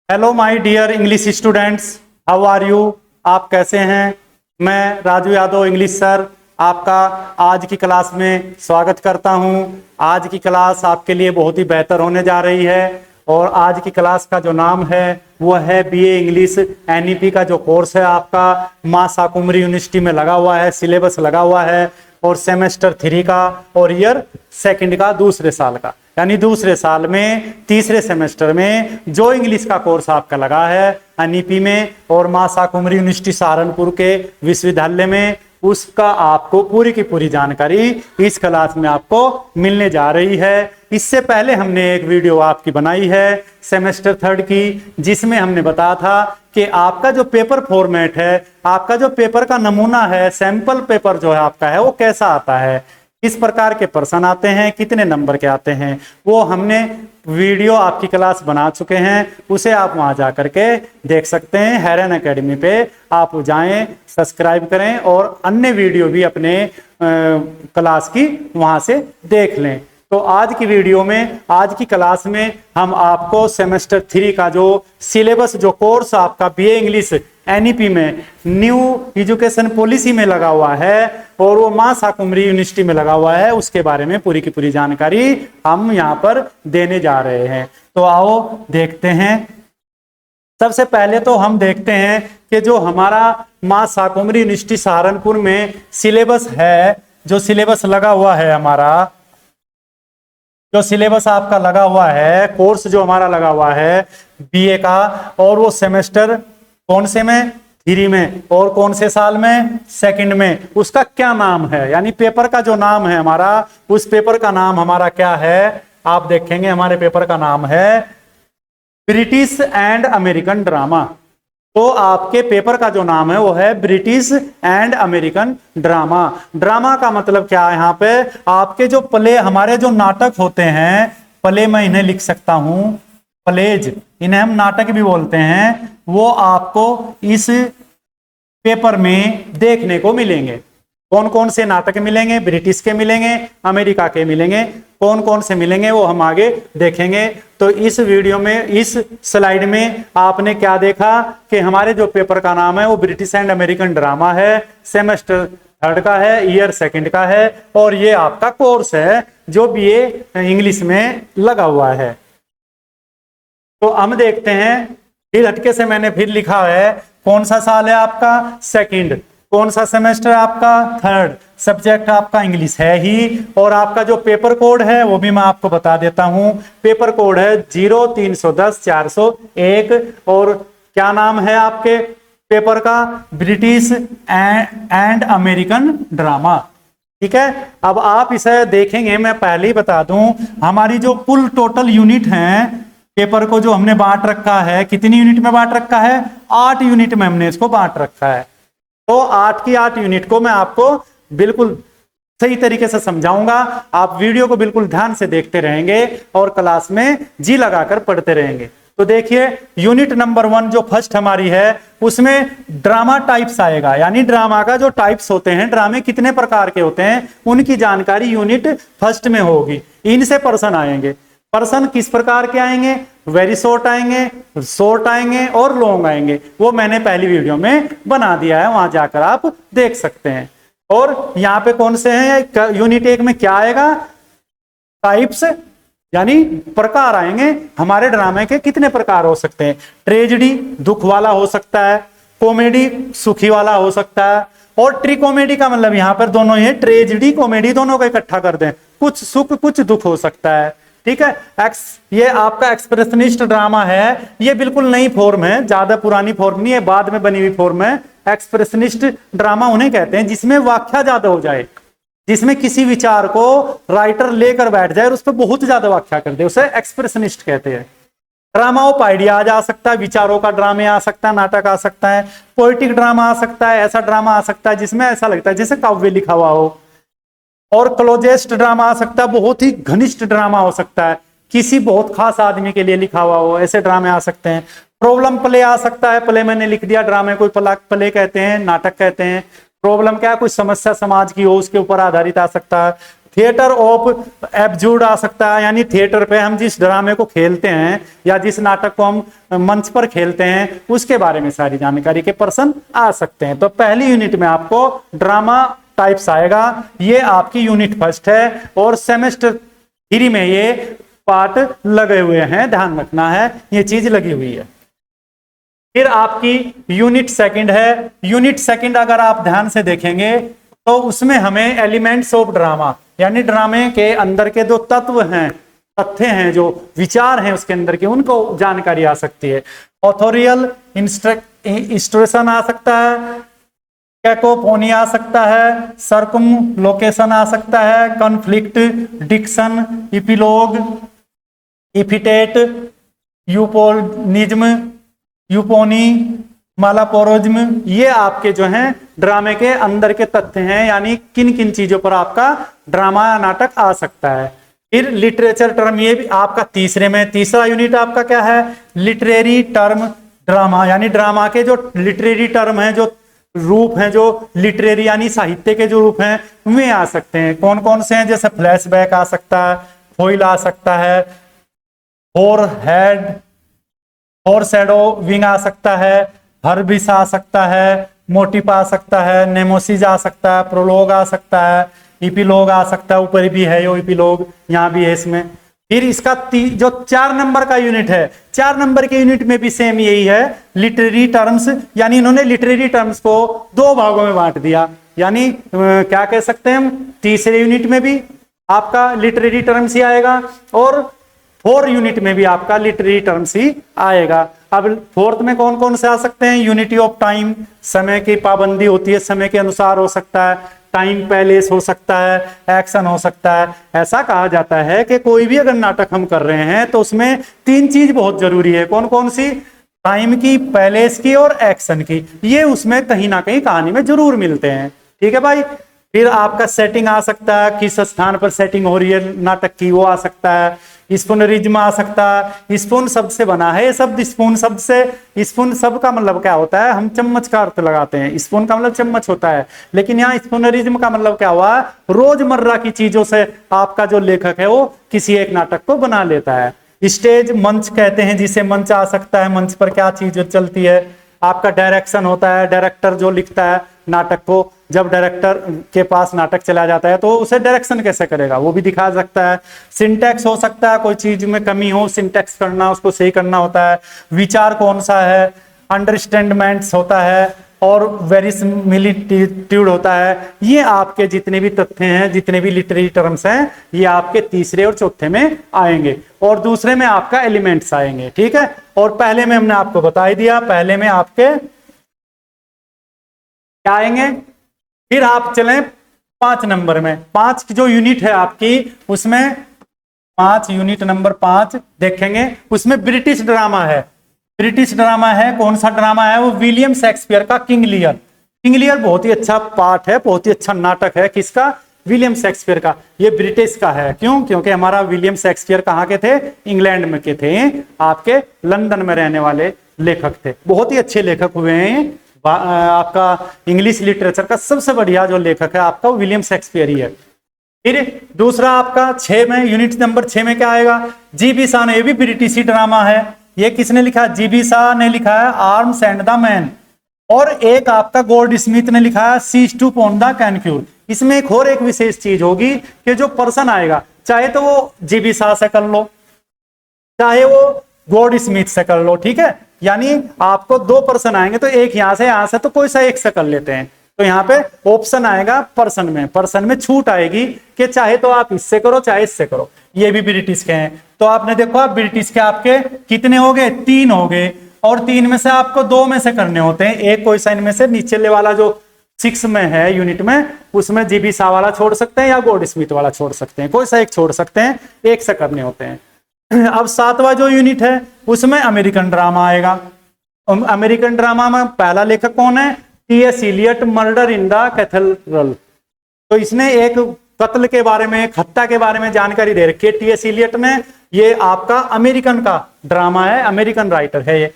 Hello my dear English students, how are you. आप कैसे हैं। मैं राजू यादव इंग्लिश सर आपका आज की क्लास में स्वागत करता हूं। आज की क्लास आपके लिए बहुत ही बेहतर होने जा रही है और आज की क्लास का जो नाम है वो है बीए इंग्लिश एनईपी का जो कोर्स है आपका मां शाकुंभरी यूनिवर्सिटी में लगा हुआ है, सिलेबस लगा हुआ है और सेमेस्टर 3 का और ईयर सेकंड का दूसरे साल का, यानी दूसरे साल में तीसरे सेमेस्टर में जो इंग्लिश का कोर्स आपका लगा है एनईपी में और मां शाकुंभरी यूनिवर्सिटी सहारनपुर के विश्वविद्यालय में, उसका आपको पूरी की पूरी जानकारी इस क्लास में आपको मिलने जा रही है। इससे पहले हमने एक वीडियो आपकी बनाई है सेमेस्टर 3 की, जिसमें हमने बताया था कि आपका जो पेपर फॉर्मेट है, आपका जो पेपर का नमूना है, सैंपल पेपर जो है आपका है वो कैसा आता है, किस प्रकार के प्रश्न आते हैं, कितने नंबर के आते हैं, वो हमने वीडियो आपकी क्लास बना चुके हैं। उसे आप वहां जा करके देख सकते हैं। हेरन एकेडमी पे आप जाएं, सब्सक्राइब करें और अन्य वीडियो भी अपने क्लास की वहां से देख लें। तो आज की वीडियो में, आज की क्लास में हम आपको सेमेस्टर 3 का जो सिलेबस, जो कोर्स आपका बीए इंग्लिश एनईपी में न्यू एजुकेशन पॉलिसी में लगा हुआ है और वो मां शाकुंभरी यूनिवर्सिटी में लगा हुआ है, उसके बारे में पूरी की पूरी जानकारी हम यहाँ पर देने जा रहे हैं। तो आओ देखते हैं। सबसे पहले तो हम देखते हैं कि जो हमारा मां शाकुंभरी यूनिवर्सिटी सहारनपुर में सिलेबस है, जो सिलेबस लगा हुआ है हमारा, जो सिलेबस आपका लगा हुआ है, कोर्स जो हमारा लगा हुआ है बीए का, और वो सेमेस्टर कौन से में, 3 में, और कौन से साल में, सेकंड में, उसका क्या नाम है, यानी पेपर का जो नाम है हमारा, उस पेपर का नाम हमारा क्या है आप देखेंगे। हमारे पेपर का नाम है ब्रिटिश एंड अमेरिकन ड्रामा। तो आपके पेपर का जो नाम है वो है British and American drama. Drama का मतलब क्या है, यहाँ पे आपके जो प्ले, हमारे जो नाटक होते हैं, प्ले मैं इन्हें लिख सकता हूं, प्लेज, इन्हें हम नाटक भी बोलते हैं, वो आपको इस पेपर में देखने को मिलेंगे। कौन कौन से नाटक मिलेंगे, ब्रिटिश के मिलेंगे, अमेरिका के मिलेंगे, कौन कौन से मिलेंगे वो हम आगे देखेंगे। तो इस वीडियो में, इस स्लाइड में आपने क्या देखा कि हमारे जो पेपर का नाम है वो ब्रिटिश एंड अमेरिकन ड्रामा है, सेमेस्टर 3 का है, ईयर सेकंड का है और ये आपका कोर्स है जो बीए इंग्लिश में लगा हुआ है। तो हम देखते हैं, फिर हटके से मैंने फिर लिखा है कौन सा साल है आपका, सेकंड, कौन सा सेमेस्टर आपका, 3rd, सब्जेक्ट आपका इंग्लिश है ही, और आपका जो पेपर कोड है वो भी मैं आपको बता देता हूं। पेपर कोड है 0310-401 और क्या नाम है आपके पेपर का, ब्रिटिश एंड अमेरिकन ड्रामा। ठीक है, अब आप इसे देखेंगे, मैं पहले ही बता दूं, हमारी जो कुल टोटल यूनिट है पेपर को जो हमने बांट रखा है, कितनी यूनिट में बांट रखा है, 8 यूनिट में हमने इसको बांट रखा है। तो 8 की 8 यूनिट को मैं आपको बिल्कुल सही तरीके से समझाऊंगा। आप वीडियो को बिल्कुल ध्यान से देखते रहेंगे और क्लास में जी लगाकर पढ़ते रहेंगे। तो देखिए, यूनिट नंबर 1 जो फर्स्ट हमारी है उसमें ड्रामा टाइप्स आएगा, यानी ड्रामा का जो टाइप्स होते हैं, ड्रामे कितने प्रकार के होते हैं, उनकी जानकारी यूनिट फर्स्ट में होगी। इनसे प्रश्न आएंगे। प्रश्न किस प्रकार के आएंगे, वेरी शॉर्ट आएंगे, शॉर्ट आएंगे और लॉन्ग आएंगे। वो मैंने पहली वीडियो में बना दिया है, वहां जाकर आप देख सकते हैं। और यहाँ पे कौन से हैं, यूनिट 1 में क्या आएगा, टाइप्स, यानी प्रकार आएंगे। हमारे ड्रामे के कितने प्रकार हो सकते हैं, ट्रेजेडी दुख वाला हो सकता है, कॉमेडी सुखी वाला हो सकता है, और ट्री कॉमेडी का मतलब यहाँ पर दोनों ही, ट्रेजेडी कॉमेडी दोनों को इकट्ठा कर दें, कुछ सुख कुछ दुख हो सकता है। ठीक है, ये आपका एक्सप्रेशनिस्ट ड्रामा है, ये बिल्कुल नई फॉर्म है, ज्यादा पुरानी फॉर्म नहीं है, बाद में बनी हुई फॉर्म है। एक्सप्रेशनिस्ट ड्रामा उन्हें कहते हैं जिसमें व्याख्या ज्यादा हो जाए, जिसमें किसी विचार को राइटर लेकर बैठ जाए और उस पर बहुत ज्यादा व्याख्या कर दे, उसे एक्सप्रेशनिस्ट कहते हैं। ड्रामा ऑफ आइडिया आ सकता है, विचारों का ड्रामे आ सकता है, नाटक आ सकता है, पोएटिक ड्रामा आ सकता है, ऐसा ड्रामा आ सकता है जिसमें ऐसा लगता है जैसे काव्य लिखा हुआ हो, और क्लोजेस्ट ड्रामा आ सकता है, बहुत ही घनिष्ठ ड्रामा हो सकता है, किसी बहुत खास आदमी के लिए लिखा हुआ हो, ऐसे ड्रामे आ सकते हैं। प्रॉब्लम प्ले आ सकता है, प्ले मैंने लिख दिया, ड्रामे कोई प्ले कहते हैं, नाटक कहते हैं। प्रॉब्लम क्या है, कोई समस्या समाज की हो उसके ऊपर आधारित आ सकता है। थिएटर ऑफ एब्जूड आ सकता है, यानी थिएटर पे हम जिस ड्रामे को खेलते हैं या जिस नाटक को हम मंच पर खेलते हैं उसके बारे में सारी जानकारी के प्रश्न आ सकते हैं। तो पहली यूनिट में आपको ड्रामा टाइप्स आएगा, ये आपकी यूनिट फर्स्ट है और सेमेस्टर 3 में ये पार्ट लगे हुए हैं, ध्यान रखना है ये चीज लगी हुई है। फिर आपकी यूनिट सेकंड है। यूनिट सेकंड अगर आप ध्यान से देखेंगे तो उसमें हमें एलिमेंट्स ऑफ ड्रामा, यानी ड्रामे के अंदर के जो तत्व हैं, तथ्य हैं, जो विचार हैं उसके अंदर के, उनको जानकारी आ सकती है। ऑथोरियल इंस्ट्रक्शन आ सकता है, कैकोफोनी आ सकता है, सर्कम लोकेशन आ सकता है, कॉन्फ्लिक्ट, डिक्शन, इपिलोग, इफिटेट, यूपोनिज्म, यूपोनी, मालापोरोज्म, ये आपके जो हैं ड्रामे के अंदर के तथ्य हैं, यानी किन किन चीजों पर आपका ड्रामा नाटक आ सकता है। फिर लिटरेचर टर्म, ये भी आपका तीसरा यूनिट आपका क्या है, लिटरेरी टर्म ड्रामा, यानी ड्रामा के जो लिटरेरी टर्म है, जो रूप हैं, जो लिटरेरी यानी साहित्य के जो रूप हैं वे आ सकते हैं। कौन कौन से हैं, जैसे फ्लैशबैक आ सकता है, फोइल आ सकता है, फोरहेड, फोरशैडो विंग आ सकता है, हर्बिस आ सकता है, मोटिफ आ सकता है, नेमोसिस आ सकता है, प्रोलोग आ सकता है, इपिलोग आ सकता है, ऊपर भी है यो इपिलोग, यहाँ भी है इसमें। फिर इसका जो 4 नंबर का यूनिट है, 4 नंबर के यूनिट में भी सेम यही है, लिटरेरी टर्म्स, यानी इन्होंने लिटरेरी टर्म्स को 2 भागों में बांट दिया, यानी क्या कह सकते हैं हम, तीसरे यूनिट में भी आपका लिटरेरी टर्म्स ही आएगा और 4 यूनिट में भी आपका लिटरेरी टर्म्स ही आएगा। अब 4th में कौन कौन से आ सकते हैं, यूनिटी ऑफ टाइम, समय की पाबंदी होती है, समय के अनुसार हो सकता है, टाइम पैलेस हो सकता है, एक्शन हो सकता है। ऐसा कहा जाता है कि कोई भी अगर नाटक हम कर रहे हैं तो उसमें 3 चीज बहुत जरूरी है। कौन कौन सी, टाइम की, पैलेस की और एक्शन की, ये उसमें कहीं ना कहीं कहानी में जरूर मिलते हैं। ठीक है भाई। फिर आपका सेटिंग आ सकता है, किस स्थान पर सेटिंग हो रही है नाटक की, वो आ सकता है। स्पूनरिज्म आ सकता है, स्पून शब्द से बना है ये शब्द, स्पून शब्द से, स्पून शब्द का मतलब क्या होता है, हम चम्मच का अर्थ लगाते हैं, स्पून का मतलब चम्मच होता है, लेकिन यहाँ स्पूनरिज्म का मतलब क्या हुआ, रोजमर्रा की चीजों से आपका जो लेखक है वो किसी एक नाटक को बना लेता है। स्टेज, मंच कहते हैं जिसे, मंच आ सकता है, मंच पर क्या चीज चलती है। आपका डायरेक्शन होता है, डायरेक्टर जो लिखता है नाटक को, जब डायरेक्टर के पास नाटक चला जाता है तो उसे डायरेक्शन कैसे करेगा वो भी दिखा सकता है। सिंटैक्स हो सकता है, कोई चीज में कमी हो, सिंटैक्स करना, उसको सही करना होता है। विचार कौन सा है, अंडरस्टैंडमेंट्स होता है और वेरिसिमिलिट्यूड होता है। ये आपके जितने भी तथ्य हैं, जितने भी लिटरेरी टर्म्स हैं, ये आपके तीसरे और चौथे में आएंगे और दूसरे में आपका एलिमेंट्स आएंगे। ठीक है। और पहले में हमने आपको बता ही दिया, पहले में आपके क्या आएंगे। फिर आप चलें 5 नंबर में। 5 की जो यूनिट है आपकी, उसमें 5 यूनिट नंबर 5 देखेंगे, उसमें ब्रिटिश ड्रामा है। ब्रिटिश ड्रामा है, कौन सा ड्रामा है वो, विलियम शेक्सपियर का किंग लियर। किंग लियर बहुत ही अच्छा पार्ट है, बहुत ही अच्छा नाटक है। किसका, विलियम शेक्सपियर का। ये ब्रिटिश का है, क्यों, क्योंकि हमारा विलियम शेक्सपियर कहाँ के थे, इंग्लैंड में के थे, आपके लंदन में रहने वाले लेखक थे। बहुत ही अच्छे लेखक हुए हैं। आपका इंग्लिश लिटरेचर का सबसे बढ़िया जो लेखक है आपका विलियम शेक्सपियर ही है। फिर दूसरा आपका 6 में, यूनिट नंबर 6 में क्या आएगा, जी.बी. शाह ने, ये भी ब्रिटिश ड्रामा है। ये किसने लिखा, जी.बी. शाह ने लिखा है आर्म्स एंड द मैन। और एक आपका गोल्ड स्मिथ ने लिखा है सीज टू पॉन द कैनक्यूर। इसमें एक और एक विशेष चीज होगी कि जो पर्सन आएगा, चाहे तो वो जी.बी. शाह से कर लो, चाहे वो गोल्ड स्मिथ से कर लो। ठीक है। यानी आपको 2 पर्सन आएंगे तो एक यहां से तो कोई सा एक से कर लेते हैं। तो यहाँ पे ऑप्शन आएगा पर्सन में, पर्सन में छूट आएगी कि चाहे तो आप इससे करो चाहे इससे करो। ये भी ब्रिटिश के हैं। तो आपने देखो, आप ब्रिटिश के आपके कितने हो गए, 3 हो गए, और 3 में से आपको 2 में से करने होते हैं। एक कोई सा इनमें से नीचे वाला जो 6 में है यूनिट में, उसमें जी.बी. शाह वाला छोड़ सकते हैं या गोल्ड स्मिथ वाला छोड़ सकते हैं, कोई सा एक छोड़ सकते हैं, एक से करने होते हैं। अब 7वां जो यूनिट है उसमें अमेरिकन ड्रामा आएगा। अमेरिकन ड्रामा में पहला लेखक कौन है, TS. Eliot, murder in the cathedral. तो इसने एक कत्ल के बारे में, एक हत्या के बारे में जानकारी दे रखी है टी.एस. इलियट ने। ये आपका अमेरिकन का ड्रामा है, अमेरिकन राइटर है ये।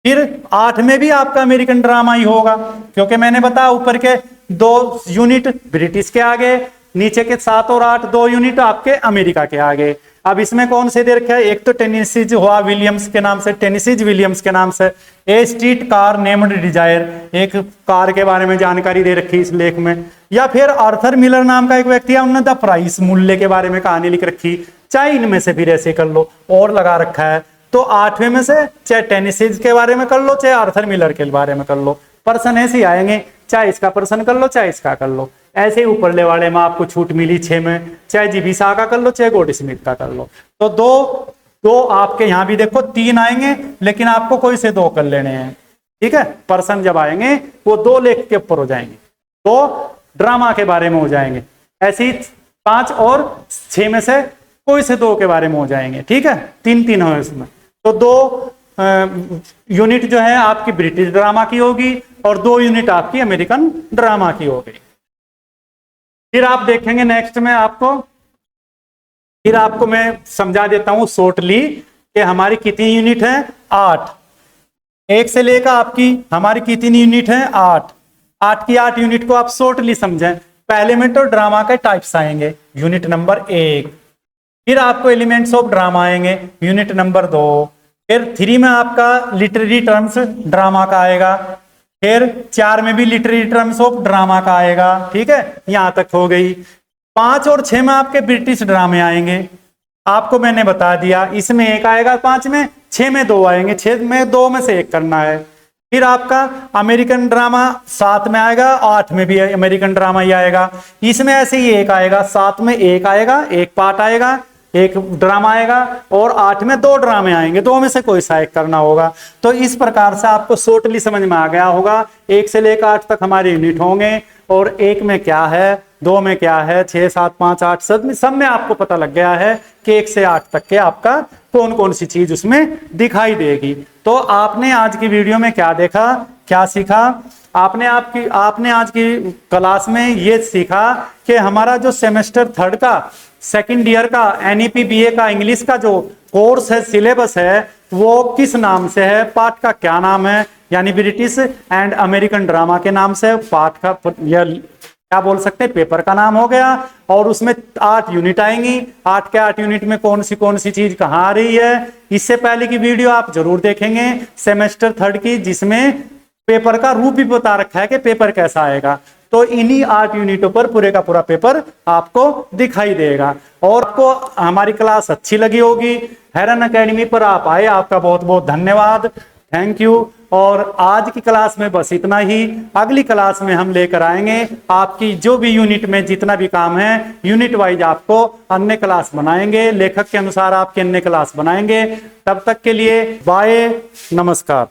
फिर 8 में भी आपका अमेरिकन ड्रामा ही होगा, क्योंकि मैंने बताया ऊपर के 2 यूनिट ब्रिटिश के आगे, नीचे के 7 और 8 2 यूनिट आपके अमेरिका के आ गए। अब इसमें कौन से दे रखे हैं, एक तो टेनेसीज हुआ विलियम्स के नाम से, टेनेसीज विलियम्स के नाम से, ए स्ट्रीट कार नेम्ड डिजायर, एक कार के बारे में जानकारी दे रखी इस लेख में। या फिर आर्थर मिलर नाम का एक व्यक्ति है, उन्होंने द प्राइस मूल्य के बारे में कहानी लिख रखी। चाहे इनमें से फिर ऐसे कर लो और लगा रखा है, तो 8वें में से चाहे टेनेसीज के बारे में कर लो चाहे आर्थर मिलर के बारे में कर लो, पर्सन ऐसे ही आएंगे, चाहे इसका पर्सन कर लो चाहे इसका कर लो। ऐसे ही ऊपरले वाले में आपको छूट मिली 6 में, चाहे जीबी शाह का कर लो चाहे गोल्ड स्मिथ का कर लो। तो दो आपके यहां भी देखो 3 आएंगे, लेकिन आपको कोई से 2 कर लेने हैं, ठीक है। पर्सन जब आएंगे वो 2 लेख के ऊपर हो जाएंगे, 2 ड्रामा के बारे में हो जाएंगे। ऐसे ही 5 और 6 में से कोई से 2 के बारे में हो जाएंगे, ठीक है। 3 हो इसमें, तो 2 यूनिट जो है आपकी ब्रिटिश ड्रामा की होगी और 2 यूनिट आपकी अमेरिकन ड्रामा की होगी। फिर आप देखेंगे नेक्स्ट में आपको मैं समझा देता हूं शॉर्टली कि हमारी कितनी यूनिट है, 8। 1 से लेकर आपकी हमारी कितनी यूनिट है, 8। 8 की 8 यूनिट को आप शॉर्टली समझें। पहले में तो ड्रामा के टाइप्स आएंगे, यूनिट नंबर 1। फिर आपको एलिमेंट्स ऑफ ड्रामा आएंगे, यूनिट नंबर 2। फिर 3 में आपका लिटरेरी टर्म्स ड्रामा का आएगा। फिर 4 में भी लिटरेरी टर्म्स ऑफ ड्रामा का आएगा, ठीक है। यहां तक हो गई। 5 और 6 में आपके ब्रिटिश ड्रामे आएंगे, आपको मैंने बता दिया। इसमें 1 आएगा 5 में, 6 में 2 आएंगे, 6 में 2 में से 1 करना है। फिर आपका अमेरिकन ड्रामा 7 में आएगा, 8 में भी अमेरिकन ड्रामा ही आएगा। इसमें ऐसे ही 1 आएगा, 7 में 1 आएगा, 1 पार्ट आएगा, 1 ड्रामा आएगा, और 8 में 2 ड्रामे आएंगे, 2 में से कोई सा एक करना होगा। तो इस प्रकार से आपको शॉर्टली समझ में आ गया होगा। 1 से लेकर 8 तक हमारे यूनिट होंगे, और 1 में क्या है, 2 में क्या है, 6, 7, 5, 8 सब में आपको पता लग गया है कि 1 से 8 तक के आपका कौन कौन सी चीज उसमें दिखाई देगी। तो आपने आज की वीडियो में क्या देखा, क्या सीखा? आपने आज की क्लास में ये सीखा कि हमारा जो सेमेस्टर 3 का सेकंड ईयर का एनईपी बीए का इंग्लिश का जो कोर्स है, सिलेबस है, वो किस नाम से है, पार्ट का क्या नाम है, यानी ब्रिटिश एंड अमेरिकन ड्रामा के नाम से पार्ट का या क्या बोल सकते हैं पेपर का नाम हो गया। और उसमें 8 यूनिट आएंगी, 8 के 8 यूनिट में कौन सी चीज कहाँ आ रही है। इससे पहले की वीडियो आप जरूर देखेंगे सेमेस्टर 3 की, जिसमें पेपर का रूप भी बता रखा है कि पेपर कैसा आएगा। तो इन्हीं 8 यूनिटों पर पूरे का पूरा पेपर आपको दिखाई देगा। और आपको हमारी क्लास अच्छी लगी होगी, हेरन एकेडमी पर आप आए, आपका बहुत बहुत धन्यवाद, थैंक यू। और आज की क्लास में बस इतना ही। अगली क्लास में हम लेकर आएंगे आपकी जो भी यूनिट में जितना भी काम है, यूनिट वाइज आपको अन्य क्लास बनाएंगे, लेखक के अनुसार आपके अन्य क्लास बनाएंगे। तब तक के लिए बाय, नमस्कार।